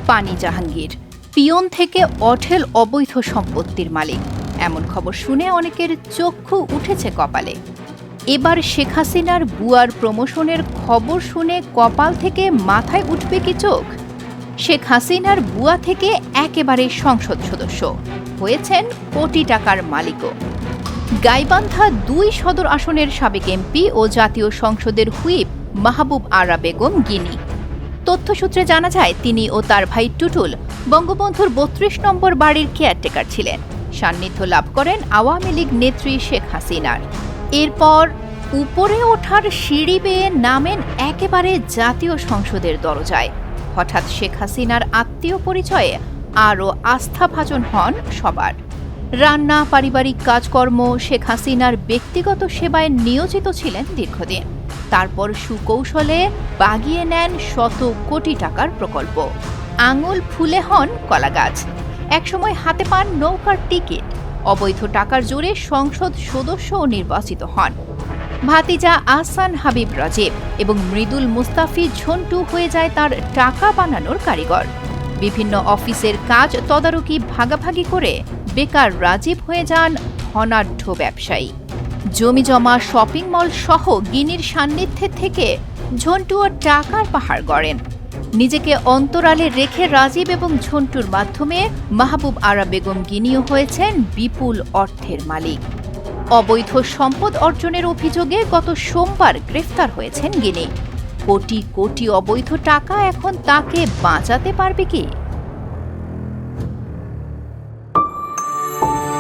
পানি জাহাঙ্গীর পিয়ন থেকে অঢেল অবৈধ সম্পত্তির মালিক। এমন খবর শুনে অনেকের চক্ষু উঠেছে কপালে। এবার শেখ হাসিনার বুয়ার প্রমোশনের খবর শুনে কপাল থেকে মাথায় উঠবে কি চোখ? শেখ হাসিনার বুয়া থেকে একেবারে সংসদ সদস্য হয়েছেন কোটি টাকার মালিকও। গাইবান্ধা ২ সদর আসনের সাবেক এমপি ও জাতীয় সংসদের হুইপ মাহবুব আরা বেগম গিনি। তথ্যসূত্রে জানা যায়, তিনি ও তার ভাই টুটুল বঙ্গবন্ধুর ৩২ নম্বর বাড়ির কেয়ারটেকার ছিলেন। সান্নিধ্য লাভ করেন আওয়ামী লীগ নেত্রী শেখ হাসিনার। এরপর উপরে ওঠার সিঁড়ি বেয়ে নামেন একেবারে জাতীয় সংসদের দরজায়। হঠাৎ শেখ হাসিনার আত্মীয় পরিচয়ে আরও আস্থাভাজন হন সবার। রান্না, পারিবারিক কাজকর্ম, শেখ হাসিনার ব্যক্তিগত সেবায় নিয়োজিত ছিলেন দীর্ঘদিন। তারপর সুকৌশলে বাগিয়ে নেন শত কোটি টাকার প্রকল্প। আঙুল ফুলে হন কলাগাছ। একসময় হাতে পান নৌকার টিকিট। অবৈধ টাকার জোরে সংসদ সদস্যও নির্বাচিত হন। ভাতিজা আহসান হাবিব রাজীব এবং মৃদুল মুস্তাফি ঝন্টু হয়ে যায় তার টাকা বানানোর কারিগর। বিভিন্ন অফিসের কাজ তদারকি ভাগাভাগি করে বেকার রাজীব হয়ে যান ধনাঢ্য ব্যবসায়ী। জমিজমা, শপিং মল সহ গিনির সান্নিধ্যে থেকে ঝন্টুও টাকার পাহাড় গড়েন। নিজেকে অন্তরালে রেখে রাজীব এবং ঝন্টুর মাধ্যমে মাহবুব আরা বেগম গিনিও হয়েছেন বিপুল অর্থের মালিক। অবৈধ সম্পদ অর্জনের অভিযোগে গত সোমবার গ্রেফতার হয়েছেন গিনি। কোটি কোটি অবৈধ টাকা এখন তাকে বাঁচাতে পারবে কি?